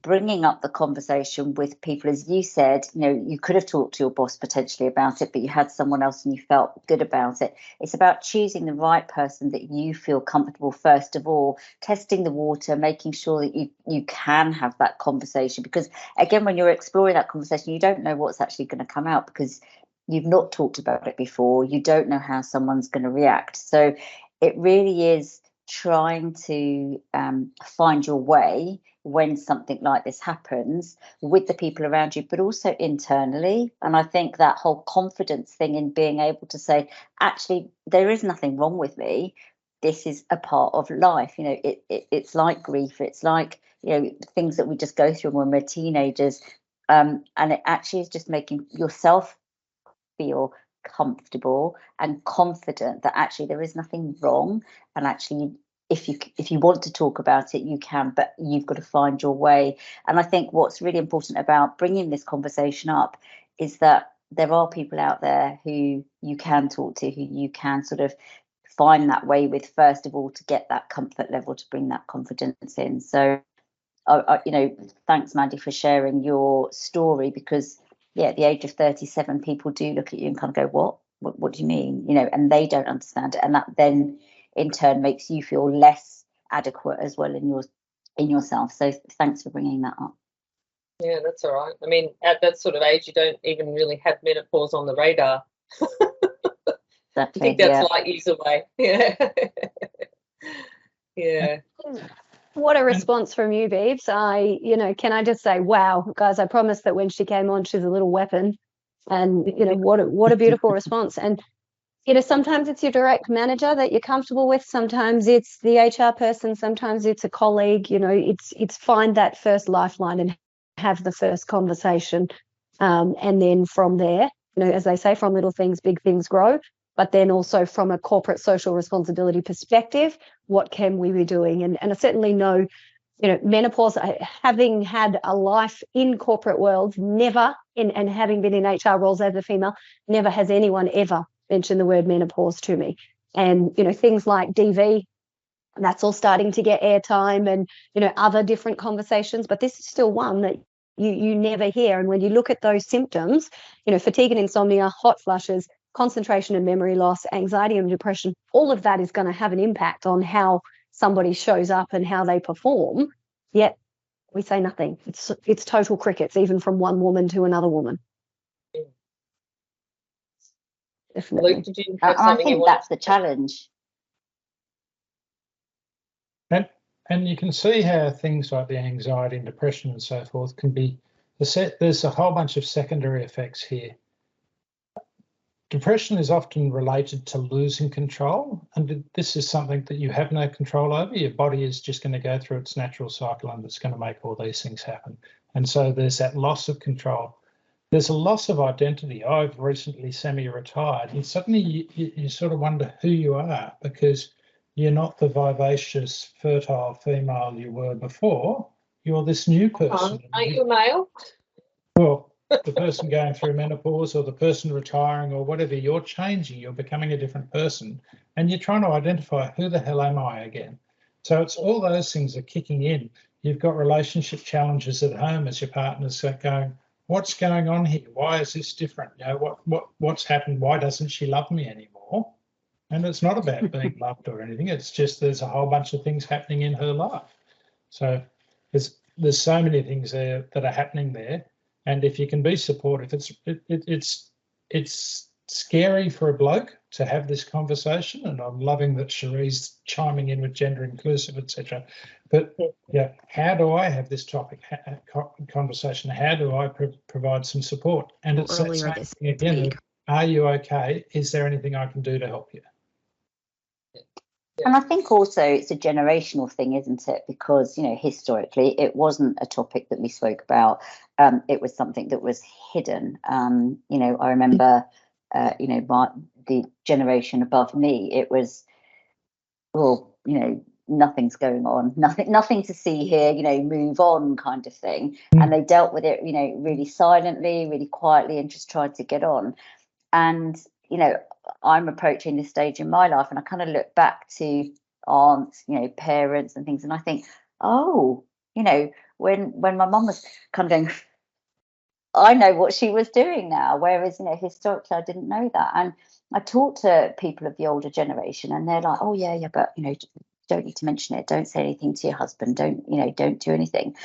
bringing up the conversation with people, as you said, you know, you could have talked to your boss potentially about it, but you had someone else and you felt good about it. It's about choosing the right person that you feel comfortable, first of all, testing the water, making sure that you can have that conversation. Because again, when you're exploring that conversation, you don't know what's actually going to come out because you've not talked about it before. You don't know how someone's going to react. So it really is trying to find your way when something like this happens with the people around you, but also internally. And I think that whole confidence thing in being able to say, actually, there is nothing wrong with me. This is a part of life. You know, it's like grief. It's like, you know, things that we just go through when we're teenagers. And it actually is just making yourself feel comfortable and confident that actually there is nothing wrong, and actually if you want to talk about it, you can, but you've got to find your way. And I think what's really important about bringing this conversation up is that there are people out there who you can talk to, who you can sort of find that way with, first of all, to get that comfort level, to bring that confidence in. So you know, thanks, Mandy, for sharing your story, because yeah, at the age of 37, people do look at you and kind of go, what do you mean? You know, and they don't understand it. And that then in turn makes you feel less adequate as well in yourself. So thanks for bringing that up. Yeah, that's all right. I mean, at that sort of age, you don't even really have menopause on the radar. I think that's light years away. Yeah. Yeah. What a response from you, Beebs. Can I just say, wow, guys, I promised that when she came on, she's a little weapon. And, you know, what a beautiful response. And, you know, sometimes it's your direct manager that you're comfortable with. Sometimes it's the HR person. Sometimes it's a colleague. You know, it's find that first lifeline and have the first conversation. And then from there, you know, as they say, from little things, big things grow. But then also from a corporate social responsibility perspective, what can we be doing? And I certainly know, you know, menopause, having had a life in corporate worlds, and having been in HR roles as a female, never has anyone ever mentioned the word menopause to me. And, you know, things like DV, that's all starting to get airtime, and, you know, other different conversations. But this is still one that you never hear. And when you look at those symptoms, you know, fatigue and insomnia, hot flushes, concentration and memory loss, anxiety and depression, all of that is going to have an impact on how somebody shows up and how they perform. Yet we say nothing. It's total crickets, even from one woman to another woman. Definitely. Luke, did you have something? I think that's the challenge. And you can see how things like the anxiety and depression and so forth can be there's a whole bunch of secondary effects here. Depression is often related to losing control, and this is something that you have no control over. Your body is just going to go through its natural cycle, and it's going to make all these things happen. And so there's that loss of control. There's a loss of identity. I've recently semi-retired, and suddenly you sort of wonder who you are, because you're not the vivacious, fertile female you were before. You're this new person. Aren't you a male? Well, the person going through menopause or the person retiring or whatever, you're changing, you're becoming a different person, and you're trying to identify who the hell am I again. So it's all those things are kicking in. You've got relationship challenges at home as your partner's going, what's going on here? Why is this different? You know, what's happened? Why doesn't she love me anymore? And it's not about being loved or anything. It's just there's a whole bunch of things happening in her life. So there's so many things there that are happening there. And if you can be supportive, it's scary for a bloke to have this conversation. And I'm loving that Cherie's chiming in with gender inclusive, etc. But yeah, how do I have this topic conversation? How do I provide some support? And it's earlier this again, week. are you okay? Is there anything I can do to help you? And I think also it's a generational thing, isn't it? Because, you know, historically, it wasn't a topic that we spoke about. It was something that was hidden. You know, I remember, you know, the generation above me, it was, well, you know, nothing's going on, nothing to see here, you know, move on kind of thing. And they dealt with it, you know, really silently, really quietly, and just tried to get on. And, you know, I'm approaching this stage in my life and I kind of look back to aunts, you know, parents and things, and I think, oh, you know, when my mum was kind of going, I know what she was doing now, whereas, you know, historically I didn't know that. And I talk to people of the older generation and they're like, oh yeah, but, you know, don't need to mention it, don't say anything to your husband, don't do anything.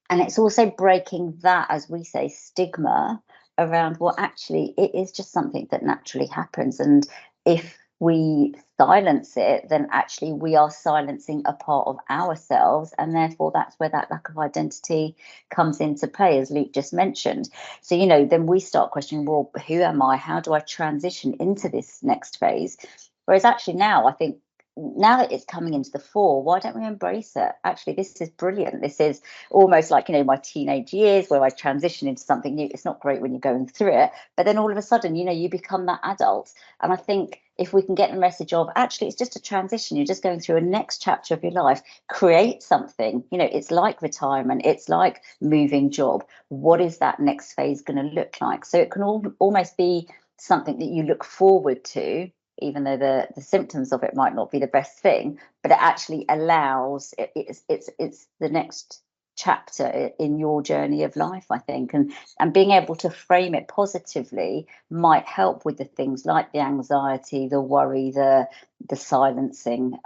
And it's also breaking that, as we say, stigma around, well, actually, it is just something that naturally happens. And if we silence it, then actually we are silencing a part of ourselves. And therefore, that's where that lack of identity comes into play, as Luke just mentioned. So, you know, then we start questioning, well, who am I? How do I transition into this next phase? Whereas actually now, I think, now that it's coming into the fore, why don't we embrace it? Actually, this is brilliant. This is almost like, you know, my teenage years where I transition into something new. It's not great when you're going through it, but then all of a sudden, you know, you become that adult. And I think if we can get the message of, actually, it's just a transition, you're just going through a next chapter of your life, create something. You know, it's like retirement, it's like moving job. What is that next phase going to look like? So it can almost be something that you look forward to, even though the symptoms of it might not be the best thing, but it actually allows, it's the next chapter in your journey of life, I think. And being able to frame it positively might help with the things like the anxiety, the worry, the silencing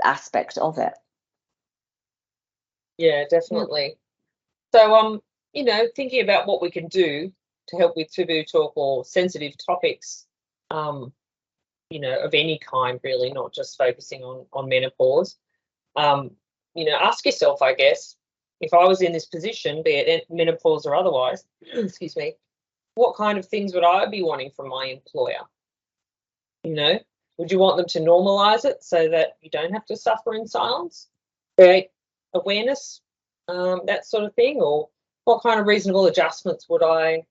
aspect of it. Yeah, definitely. So, you know, thinking about what we can do to help with taboo talk or sensitive topics, you know, of any kind, really, not just focusing on menopause. You know, ask yourself, I guess, if I was in this position, be it menopause or otherwise, excuse me, what kind of things would I be wanting from my employer? You know, would you want them to normalise it so that you don't have to suffer in silence, create awareness, that sort of thing? Or what kind of reasonable adjustments would I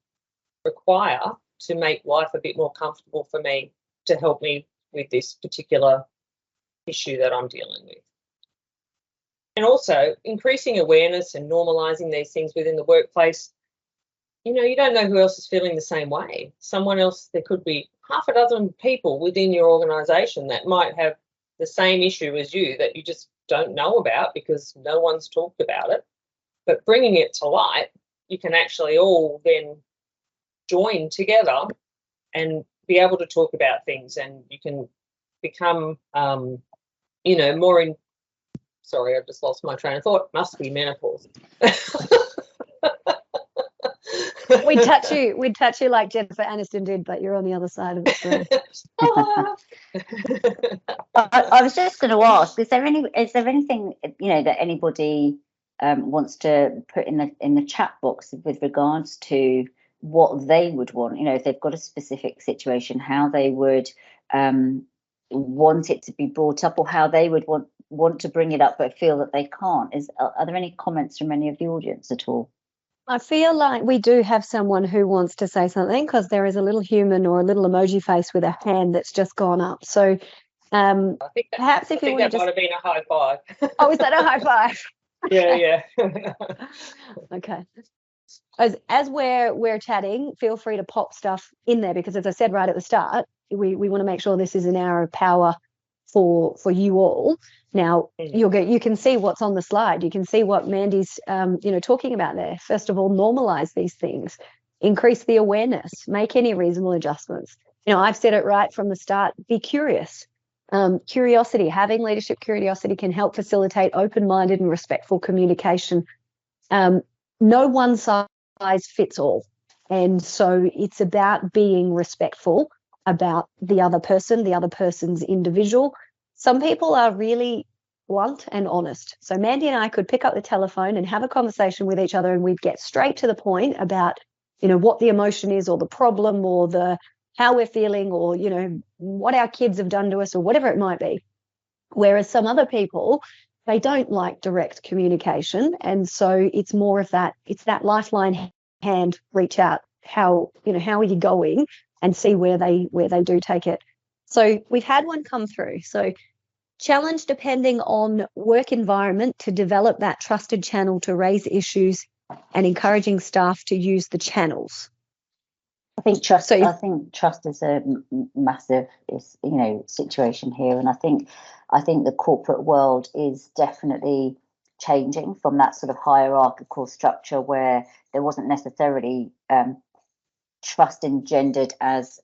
require to make life a bit more comfortable for me, to help me with this particular issue that I'm dealing with? And also increasing awareness and normalising these things within the workplace. You know, you don't know who else is feeling the same way. Someone else, there could be half a dozen people within your organisation that might have the same issue as you that you just don't know about because no one's talked about it. But bringing it to light, you can actually all then join together and be able to talk about things, and you can become, you know, more in. Sorry, I've just lost my train of thought. Must be menopause. We'd touch you like Jennifer Aniston did, but you're on the other side of the screen. I was just going to ask: is there anything, you know, that anybody wants to put in the chat box with regards to what they would want? You know, if they've got a specific situation, how they would want it to be brought up, or how they would want to bring it up but feel that they can't. Are there any comments from any of the audience at all? I feel like we do have someone who wants to say something, because there is a little human or a little emoji face with a hand that's just gone up. So perhaps if you want to just... might have been a high five. Oh, is that a high five? Yeah. Okay. as we're chatting, feel free to pop stuff in there, because as I said right at the start, we want to make sure this is an hour of power for you all. Now you can see what's on the slide. You can see what Mandy's talking about there. First of all, normalize these things, increase the awareness, make any reasonable adjustments. I've said it right from the start. Be curious. Curiosity, having leadership curiosity, can help facilitate open-minded and respectful communication. No one size fits all, and so it's about being respectful about the other person, the other person's individual. Some people are really blunt and honest. So Mandy and I could pick up the telephone and have a conversation with each other, and we'd get straight to the point about, what the emotion is, or the problem, or the how we're feeling, or, what our kids have done to us, or whatever it might be. Whereas some other people, they don't like direct communication. And so it's more of that, it's that lifeline hand, reach out. How are you going? And see where they do take it. So we've had one come through. So challenge depending on work environment to develop that trusted channel to raise issues, and encouraging staff to use the channels. I think trust. I think trust is a massive, situation here, and I think the corporate world is definitely changing from that sort of hierarchical structure where there wasn't necessarily trust engendered as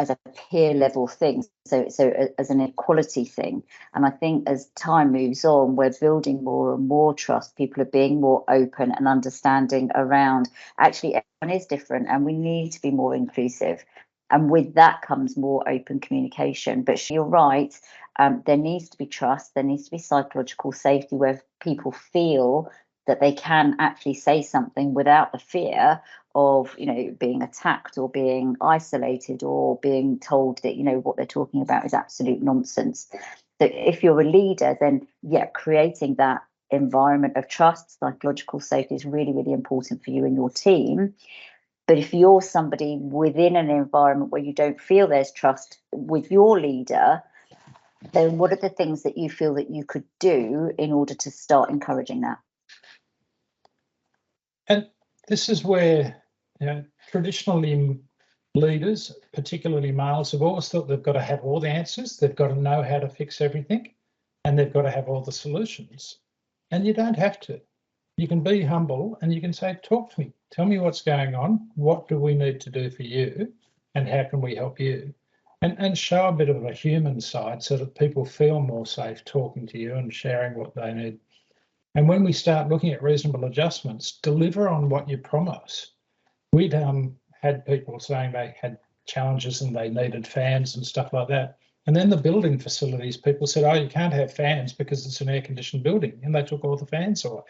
a peer level thing, so as an equality thing. And I think as time moves on, we're building more and more trust. People are being more open and understanding around, actually everyone is different and we need to be more inclusive, and with that comes more open communication. But you're right, there needs to be trust, there needs to be psychological safety where people feel that they can actually say something without the fear of being attacked or being isolated or being told that what they're talking about is absolute nonsense. So if you're a leader, then creating that environment of trust, psychological safety is really, really important for you and your team. But if you're somebody within an environment where you don't feel there's trust with your leader, then what are the things that you feel that you could do in order to start encouraging that? And this is where traditionally leaders, particularly males, have always thought they've got to have all the answers, they've got to know how to fix everything, and they've got to have all the solutions. And you don't have to. You can be humble and you can say, talk to me, tell me what's going on, what do we need to do for you, and how can we help you? And show a bit of a human side so that people feel more safe talking to you and sharing what they need. And when we start looking at reasonable adjustments, deliver on what you promise. We'd had people saying they had challenges and they needed fans and stuff like that. And then the building facilities, people said, oh, you can't have fans because it's an air-conditioned building. And they took all the fans away.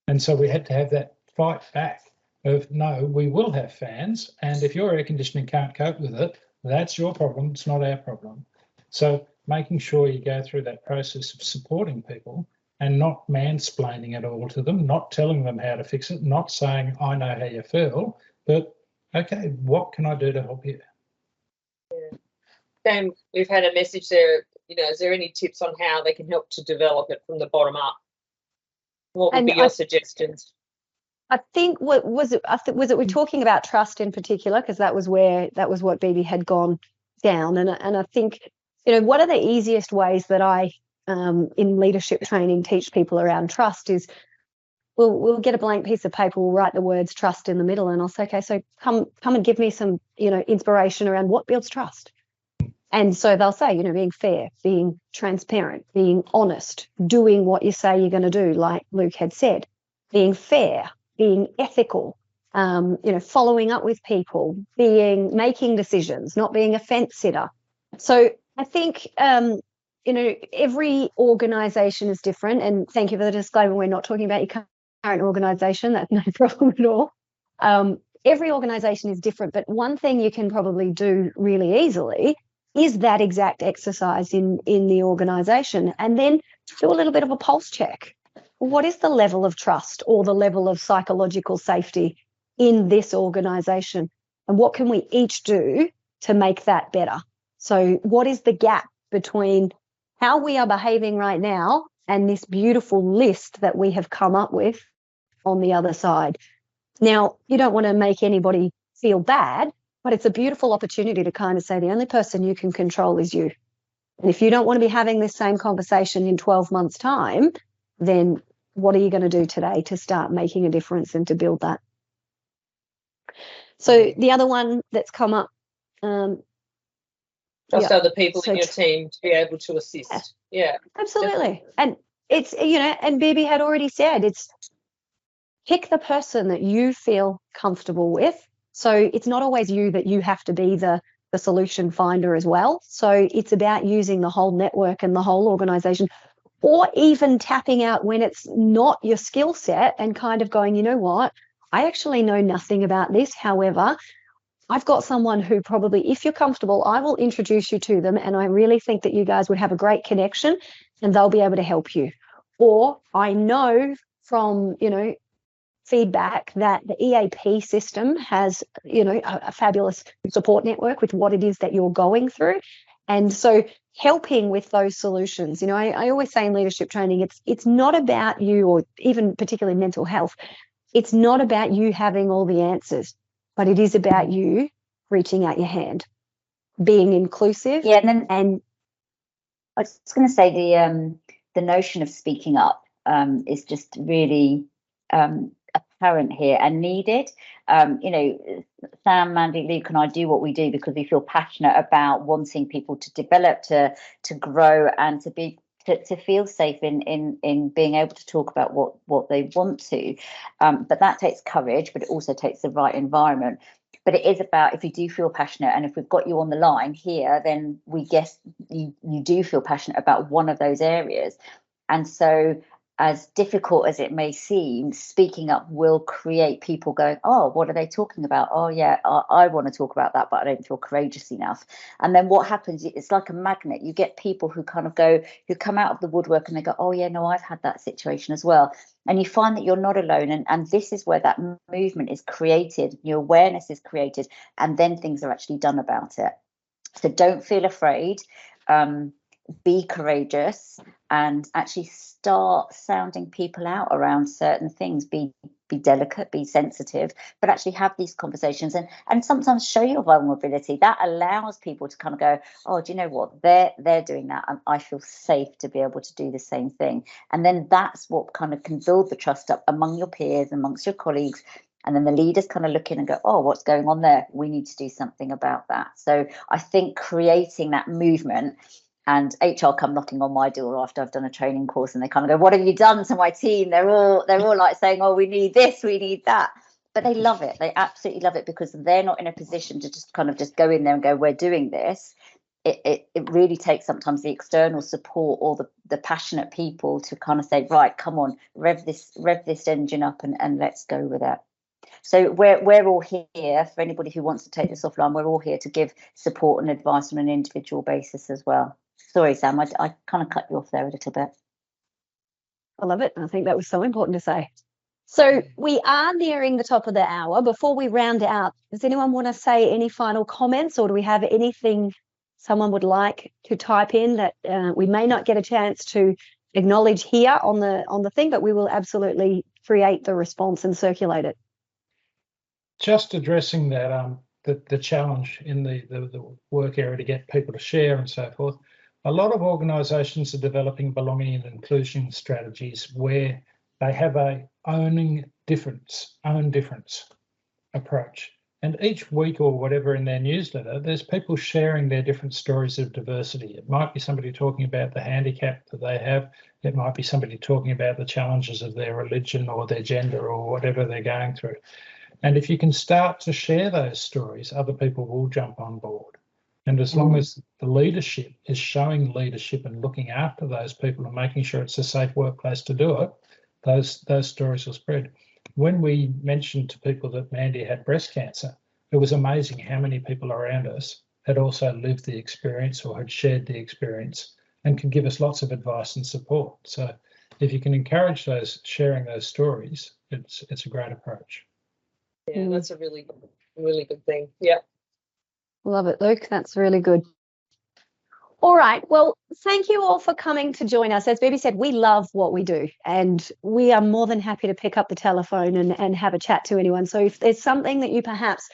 And so we had to have that fight back of, no, we will have fans. And if your air conditioning can't cope with it, that's your problem. It's not our problem. So making sure you go through that process of supporting people and not mansplaining it all to them, not telling them how to fix it, not saying, I know how you feel, but, okay, what can I do to help you? Sam, we've had a message there, is there any tips on how they can help to develop it from the bottom up? What would be your suggestions? I think was it we're talking about trust in particular, because that was what BB had gone down. And I think, what are the easiest ways that I in leadership training teach people around trust is we'll get a blank piece of paper, we'll write the words trust in the middle, and I'll say, okay, so come and give me some inspiration around what builds trust. And so they'll say, being fair, being transparent, being honest, doing what you say you're going to do, like Luke had said, being fair, being ethical, following up with people, making decisions, not being a fence sitter. So I think every organisation is different, and thank you for the disclaimer. We're not talking about your current organisation. That's no problem at all. Every organisation is different, but one thing you can probably do really easily is that exact exercise in the organisation, and then do a little bit of a pulse check. What is the level of trust or the level of psychological safety in this organisation, and what can we each do to make that better? So what is the gap between how we are behaving right now and this beautiful list that we have come up with on the other side. Now, you don't want to make anybody feel bad, but it's a beautiful opportunity to kind of say the only person you can control is you. And if you don't want to be having this same conversation in 12 months' time, then what are you going to do today to start making a difference and to build that? So the other one that's come up. Trust yeah, other people so in your team to be able to assist. Yeah, absolutely. definitely. And it's, you know, and Bibi had already said, it's pick the person that you feel comfortable with. So it's not always you that you have to be the solution finder as well. So it's about using the whole network and the whole organization, or even tapping out when it's not your skill set and kind of going, you know what, I actually know nothing about this. However, I've got someone who probably, if you're comfortable, I will introduce you to them. And I really think that you guys would have a great connection and they'll be able to help you. Or I know from, you know, feedback that the EAP system has, you know, a fabulous support network with what it is that you're going through. And so helping with those solutions, you know, I always say in leadership training, it's not about you, or even particularly mental health. It's not about you having all the answers, but it is about you reaching out your hand, being inclusive. Yeah, and then and I was going to say the notion of speaking up is just really apparent here and needed. You know, Sam, Mandy, Luke, and I do what we do because we feel passionate about wanting people to develop, to grow, and to be to feel safe in being able to talk about what they want to. But that takes courage, but it also takes the right environment. But it is about, if you do feel passionate, and if we've got you on the line here, then we guess you do feel passionate about one of those areas. And so, as difficult as it may seem, speaking up will create people going, oh, what are they talking about? Oh, yeah, I want to talk about that, but I don't feel courageous enough. And then what happens, it's like a magnet. You get people who kind of go, who come out of the woodwork and they go, oh, yeah, no, I've had that situation as well. And you find that you're not alone. And this is where that movement is created, your awareness is created, and then things are actually done about it. So don't feel afraid. Be courageous and actually start sounding people out around certain things. Be delicate, be sensitive, but actually have these conversations and sometimes show your vulnerability. That allows people to kind of go, oh, do you know what, they're doing that, and I feel safe to be able to do the same thing. And then that's what kind of can build the trust up among your peers, amongst your colleagues. And then the leaders kind of look in and go, oh, what's going on there? We need to do something about that. So I think creating that movement. And HR come knocking on my door after I've done a training course, and they kind of go, what have you done to my team? They're all like saying, oh, we need this, we need that. But they love it. They absolutely love it, because they're not in a position to just kind of just go in there and go, we're doing this. It really takes sometimes the external support or the passionate people to kind of say, right, come on, rev this engine up and let's go with it. So we're all here for anybody who wants to take this offline. We're all here to give support and advice on an individual basis as well. Sorry, Sam, I kind of cut you off there a little bit. I love it. I think that was so important to say. So we are nearing the top of the hour. Before we round out, does anyone want to say any final comments, or do we have anything someone would like to type in that we may not get a chance to acknowledge here on the thing, but we will absolutely create the response and circulate it? Just addressing that, the challenge in the work area to get people to share and so forth. A lot of organisations are developing belonging and inclusion strategies where they have a own difference approach. And each week or whatever in their newsletter, there's people sharing their different stories of diversity. It might be somebody talking about the handicap that they have. It might be somebody talking about the challenges of their religion or their gender or whatever they're going through. And if you can start to share those stories, other people will jump on board. And as long as the leadership is showing leadership and looking after those people and making sure it's a safe workplace to do it, those stories will spread. When we mentioned to people that Mandy had breast cancer, it was amazing how many people around us had also lived the experience or had shared the experience and could give us lots of advice and support. So if you can encourage those sharing those stories, it's a great approach. Yeah, that's a really good thing. Yeah. Love it, Luke. That's really good. All right. Well, thank you all for coming to join us. As Bibi said, we love what we do, and we are more than happy to pick up the telephone and have a chat to anyone. So if there's something that you perhaps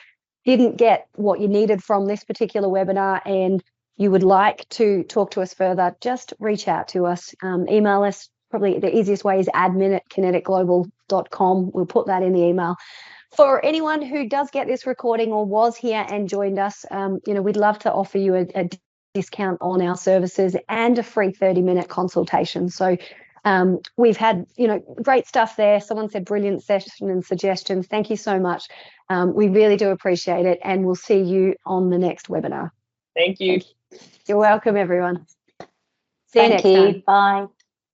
didn't get what you needed from this particular webinar and you would like to talk to us further, just reach out to us. Email us. Probably the easiest way is admin@kinetikglobal.com. We'll put that in the email. For anyone who does get this recording or was here and joined us, we'd love to offer you a discount on our services and a free 30-minute consultation. So we've had, great stuff there. Someone said brilliant session and suggestions. Thank you so much. We really do appreciate it, and we'll see you on the next webinar. Thank you. You're welcome, everyone. See you next time. Bye.